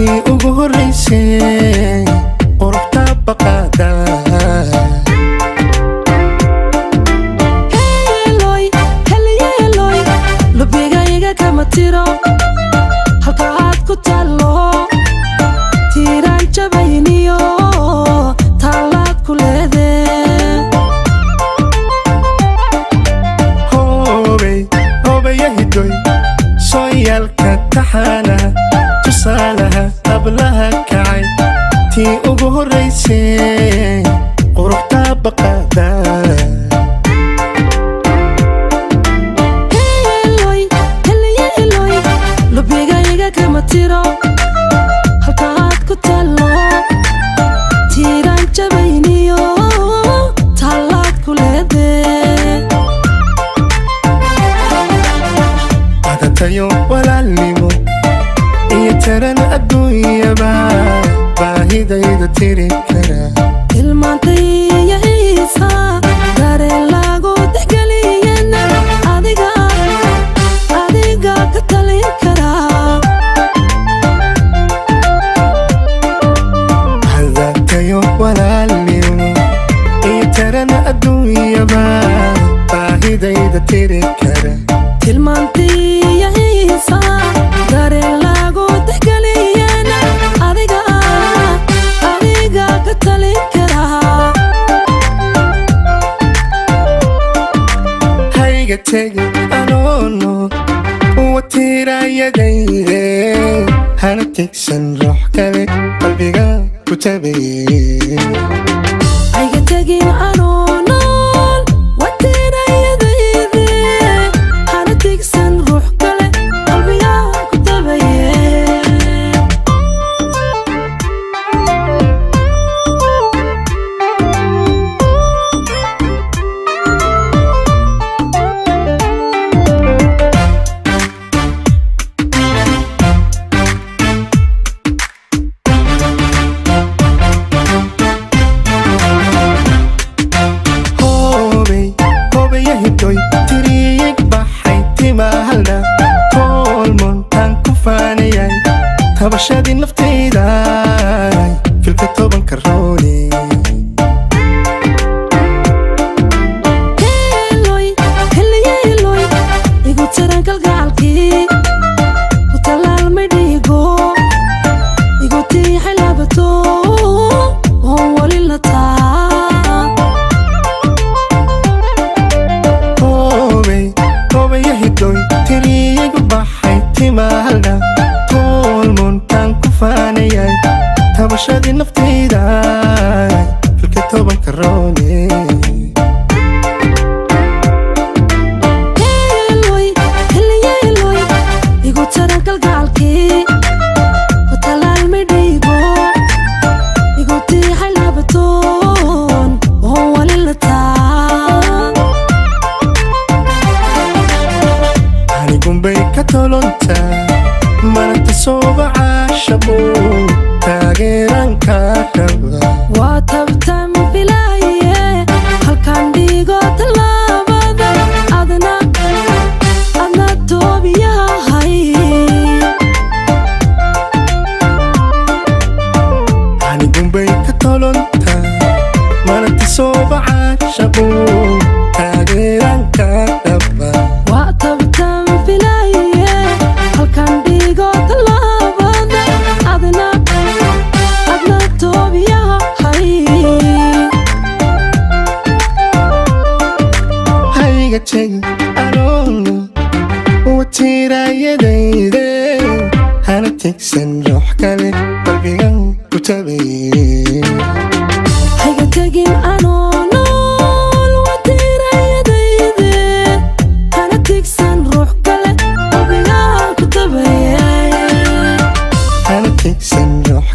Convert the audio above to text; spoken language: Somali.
tii ugu horeysay quruxda baqaada tiro halka aad ku talo tiiraan jabayniyo talaad ku leedee hobey yahidoy sooyaalka taxana tusaalaha hablaha kacay tii ugu horeysay quruxda baqaada tiro halka aad ku talo tiiraan jabayniyo talaad ku leedee adatayo walaalnimo iyo taran adduunyaba baahidayda tiri kara ilmaantaya Heesa dareen lagu tixgeliyana adiga ka talin karaa walaalnimo iyo taran adduunyaba baahidayda tiri kara tilmaantiya Heesa dareen lagu tixgeliyana adiga ka talin karaa hayga tegi anoonool watirayadayde hana tegsan ruux kale qalbiga ku tabaye hayga tegin anoonool watirayadayde hana tegsan ruux kale qalbiga ku tabaye tiriyig baxay timahalda koolmontaan ku faanayay tabashadii naftayda filka tobanka rooni igu taran kalgacalkii ku talaalmay dhiigo igu tiixay labato oon wali la taa tiriyig baxay timahalda koolmontaan ku faanayay tabashadii naftayda filka tobanka rooni igu taran kalgacalkii ku talaalmay dhiigo igu tiixay labatoon oon wali la taa anigumbay ka tolonta maranta soobacaashabo taageeranka raba waa tabtan filaaye halkaan dhiigo tallaabada adna toobiyahay anigumbay ka tolonta maranta soobacaashabo taageeranka raba waa tabtan filaaye halkaan dhiigo tallaabada adna toobiyahay hayga tegi anoonool watirayadayde hana tegsan ruux kale qalbiga ku tabaye hayga tegin anoonool watirayadayde hana tegsan ruux kale qalbiga ku tabaye hana tegsan ruux